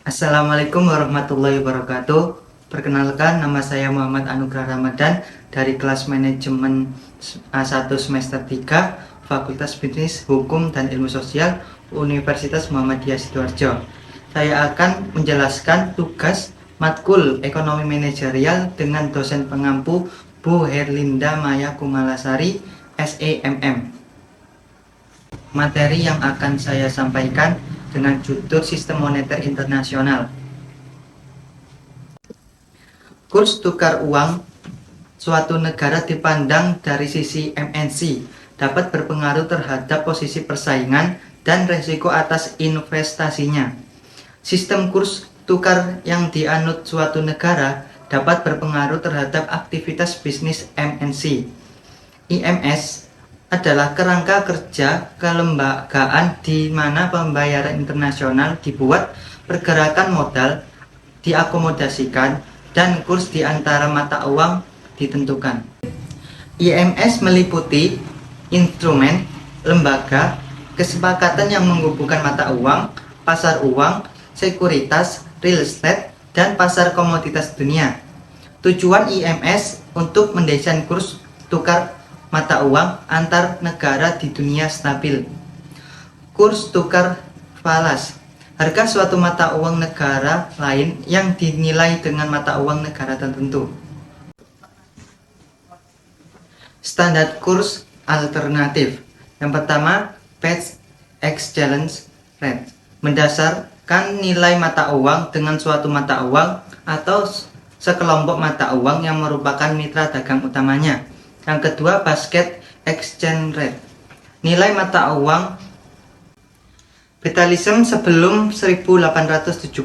Assalamualaikum warahmatullahi wabarakatuh. Perkenalkan, nama saya Muhammad Anugrah Ramadan dari kelas manajemen A1 semester 3 Fakultas Bisnis, Hukum, dan Ilmu Sosial Universitas Muhammadiyah Sidoarjo. Saya akan menjelaskan tugas matkul ekonomi manajerial dengan dosen pengampu Bu Herlinda Maya Kumalasari, SEMM. Materi yang akan saya sampaikan dengan judul Sistem Moneter Internasional. Kurs tukar uang suatu negara dipandang dari sisi MNC dapat berpengaruh terhadap posisi persaingan dan resiko atas investasinya. Sistem kurs tukar yang dianut suatu negara dapat berpengaruh terhadap aktivitas bisnis MNC. IMS adalah kerangka kerja kelembagaan di mana pembayaran internasional dibuat, pergerakan modal diakomodasikan, dan kurs di antara mata uang ditentukan. IMS meliputi instrumen, lembaga, kesepakatan yang menghubungkan mata uang, pasar uang, sekuritas, real estate, dan pasar komoditas dunia. Tujuan IMS untuk mendesain kurs tukar mata uang antar negara di dunia stabil. Kurs tukar falas, harga suatu mata uang negara lain yang dinilai dengan mata uang negara tertentu. Standar kurs alternatif. Yang pertama, Fed Exchange Rate, mendasarkan nilai mata uang dengan suatu mata uang atau sekelompok mata uang yang merupakan mitra dagang utamanya. Yang kedua, Basket Exchange Rate, nilai mata uang Federalism sebelum 1875.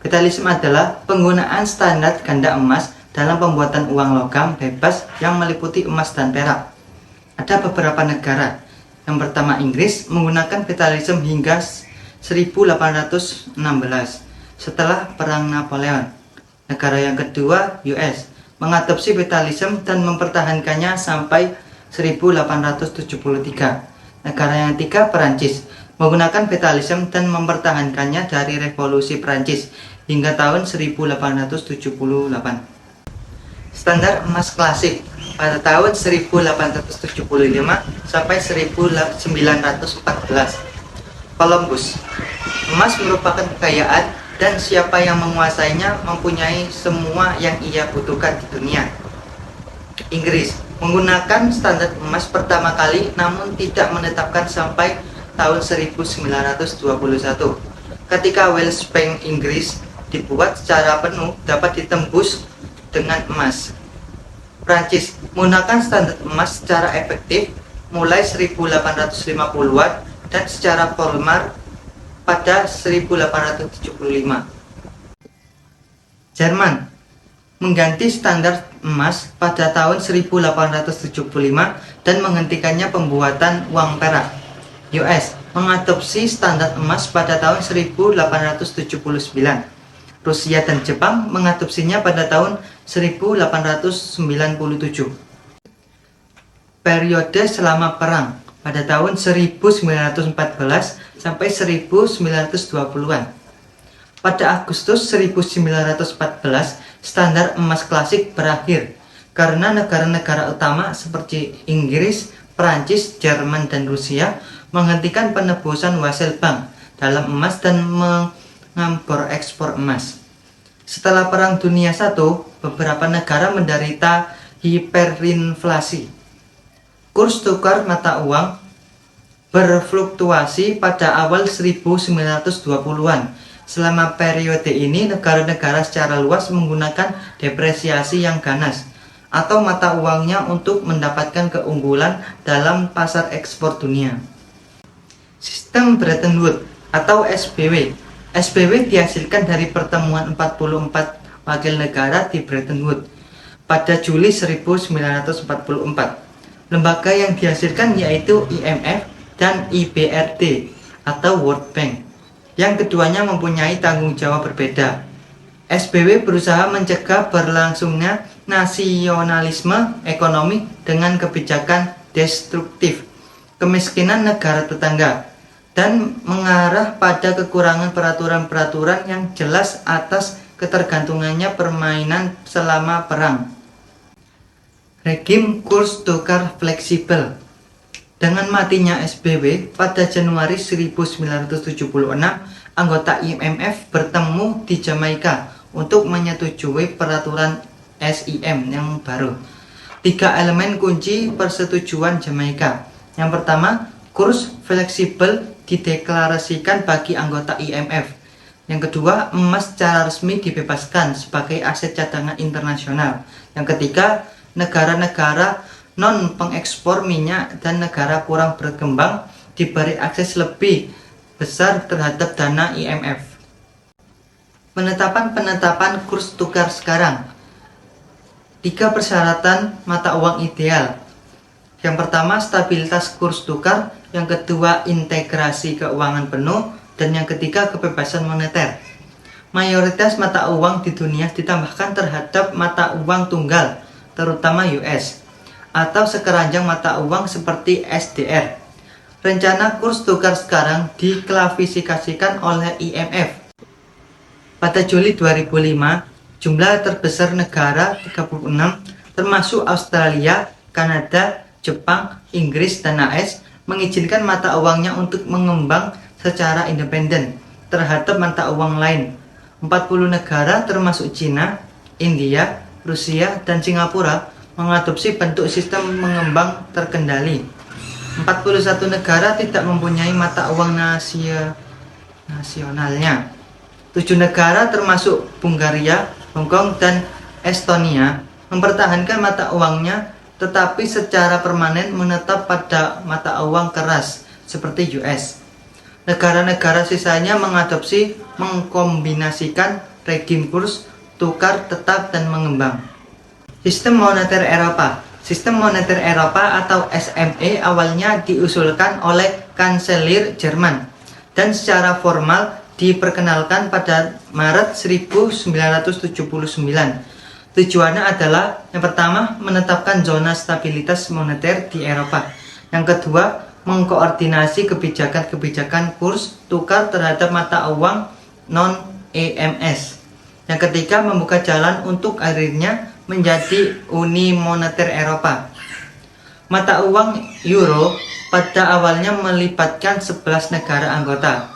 Federalism adalah penggunaan standar ganda emas dalam pembuatan uang logam bebas yang meliputi emas dan perak. Ada beberapa negara. Yang pertama, Inggris menggunakan federalism hingga 1816 setelah Perang Napoleon. Negara yang kedua, US, mengadopsi federalism dan mempertahankannya sampai 1873. Negara yang ketiga, Perancis, menggunakan federalism dan mempertahankannya dari revolusi Perancis hingga tahun 1878. Standar emas klasik pada tahun 1875 sampai 1914. Columbus, emas merupakan kekayaan dan siapa yang menguasainya mempunyai semua yang ia butuhkan di dunia. Inggris menggunakan standar emas pertama kali namun tidak menetapkan sampai tahun 1921. Ketika Welsh Bank Inggris dibuat secara penuh dapat ditembus dengan emas. Prancis menggunakan standar emas secara efektif mulai 1850-an dan secara formal pada 1875. Jerman mengganti standar emas pada tahun 1875 dan menghentikannya pembuatan uang perak. US mengadopsi standar emas pada tahun 1879. Rusia dan Jepang mengadopsinya pada tahun 1897. Periode selama perang pada tahun 1914 sampai 1920-an. Pada Agustus 1914, standar emas klasik berakhir karena negara-negara utama seperti Inggris, Prancis, Jerman, dan Rusia menghentikan penebusan hasil bank dalam emas dan mengimpor ekspor emas. Setelah Perang Dunia I, beberapa negara menderita hiperinflasi. Kurs tukar mata uang berfluktuasi pada awal 1920-an. Selama periode ini, negara-negara secara luas menggunakan depresiasi yang ganas atau mata uangnya untuk mendapatkan keunggulan dalam pasar ekspor dunia. Sistem Bretton Woods atau SBW. SBW dihasilkan dari pertemuan 44 wakil negara di Bretton Woods pada Juli 1944. Lembaga yang dihasilkan yaitu IMF dan IBRD atau World Bank. Yang keduanya mempunyai tanggung jawab berbeda. SBW berusaha mencegah berlangsungnya nasionalisme ekonomi dengan kebijakan destruktif, kemiskinan negara tetangga, dan mengarah pada kekurangan peraturan-peraturan yang jelas atas ketergantungannya permainan selama perang. Regim kurs tukar fleksibel. Dengan matinya SBY pada Januari 1976, anggota IMF bertemu di Jamaika untuk menyetujui peraturan SIM yang baru. 3 elemen kunci persetujuan Jamaika. Yang pertama, kurs fleksibel dideklarasikan bagi anggota IMF. Yang kedua, emas secara resmi dibebaskan sebagai aset cadangan internasional. Yang ketiga, negara-negara non-pengekspor minyak dan negara kurang berkembang diberi akses lebih besar terhadap dana IMF. Penetapan kurs tukar sekarang. 3 persyaratan mata uang ideal. Yang pertama, stabilitas kurs tukar. Yang kedua, integrasi keuangan penuh. Dan yang ketiga, kebebasan moneter. Mayoritas mata uang di dunia ditambahkan terhadap mata uang tunggal, terutama US, atau sekeranjang mata uang seperti SDR. Rencana kurs tukar sekarang diklasifikasikan oleh IMF. Pada Juli 2005, jumlah terbesar negara 36, termasuk Australia, Kanada, Jepang, Inggris, dan AS, mengizinkan mata uangnya untuk mengembang secara independen terhadap mata uang lain. 40 negara termasuk Cina, India, Rusia, dan Singapura mengadopsi bentuk sistem mengembang terkendali. 41 negara tidak mempunyai mata uang nasionalnya. 7 negara termasuk Bulgaria, Hong Kong, dan Estonia mempertahankan mata uangnya tetapi secara permanen menetap pada mata uang keras seperti US. Negara-negara sisanya mengkombinasikan regim kurs tukar tetap dan mengembang. Sistem moneter Eropa. Sistem moneter Eropa atau SME awalnya diusulkan oleh Kanselir Jerman dan secara formal diperkenalkan pada Maret 1979. Tujuannya adalah yang pertama, menetapkan zona stabilitas moneter di Eropa. Yang kedua, mengkoordinasi kebijakan-kebijakan kurs tukar terhadap mata uang non-EMS. Yang ketiga, membuka jalan untuk akhirnya menjadi Uni Moneter Eropa. Mata uang Euro pada awalnya melibatkan 11 negara anggota.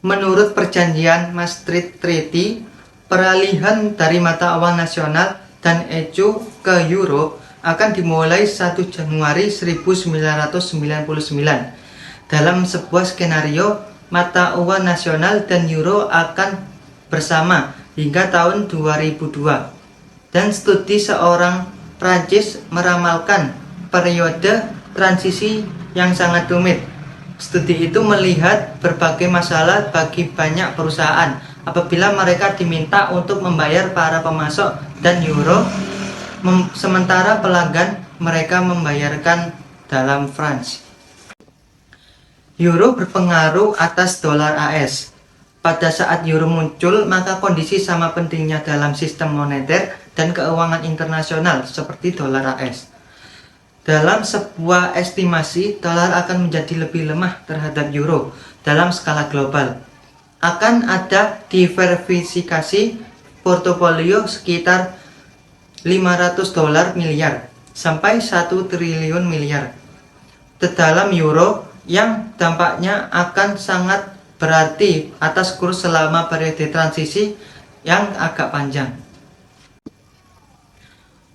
Menurut perjanjian Maastricht Treaty, peralihan dari mata uang nasional dan ECU ke Euro akan dimulai 1 Januari 1999. Dalam sebuah skenario, mata uang nasional dan euro akan bersama hingga tahun 2002. Dan studi seorang Prancis meramalkan periode transisi yang sangat rumit. Studi itu melihat berbagai masalah bagi banyak perusahaan apabila mereka diminta untuk membayar para pemasok dan euro, sementara pelanggan mereka membayarkan dalam franc. Euro berpengaruh atas dolar AS. Pada saat euro muncul, maka kondisi sama pentingnya dalam sistem moneter dan keuangan internasional seperti dolar AS. Dalam sebuah estimasi, dolar akan menjadi lebih lemah terhadap euro dalam skala global. Akan ada diversifikasi portofolio sekitar $500 miliar sampai 1 triliun miliar dalam euro yang dampaknya akan sangat berarti atas kurs selama periode transisi yang agak panjang.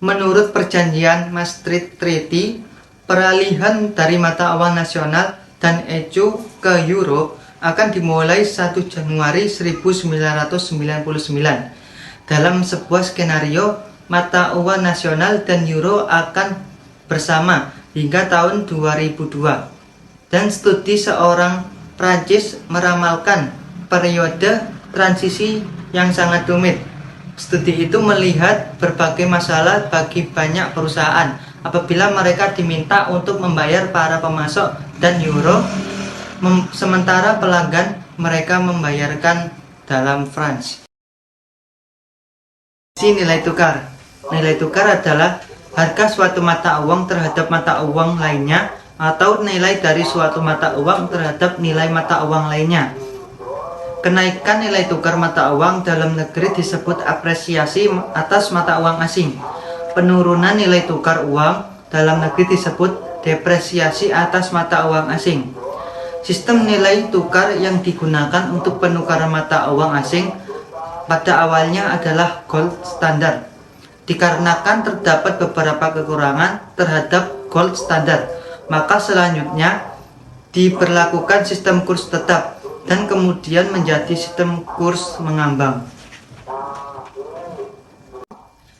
Menurut perjanjian Maastricht Treaty, peralihan dari mata uang nasional dan ECU ke euro akan dimulai 1 Januari 1999. Dalam sebuah skenario, mata uang nasional dan euro akan bersama hingga tahun 2002. Dan studi seorang Prancis meramalkan periode transisi yang sangat rumit. Studi itu melihat berbagai masalah bagi banyak perusahaan apabila mereka diminta untuk membayar para pemasok dan euro, sementara pelanggan mereka membayarkan dalam franc. Nilai tukar. Nilai tukar adalah harga suatu mata uang terhadap mata uang lainnya atau nilai dari suatu mata uang terhadap nilai mata uang lainnya. Kenaikan nilai tukar mata uang dalam negeri disebut apresiasi atas mata uang asing. Penurunan nilai tukar uang dalam negeri disebut depresiasi atas mata uang asing. Sistem nilai tukar yang digunakan untuk penukaran mata uang asing pada awalnya adalah gold standard. Dikarenakan terdapat beberapa kekurangan terhadap gold standard, maka selanjutnya diberlakukan sistem kurs tetap dan kemudian menjadi sistem kurs mengambang.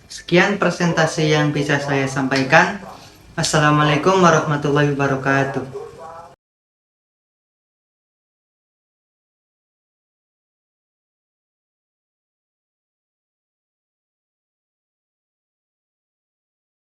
Sekian presentasi yang bisa saya sampaikan. Assalamualaikum warahmatullahi wabarakatuh.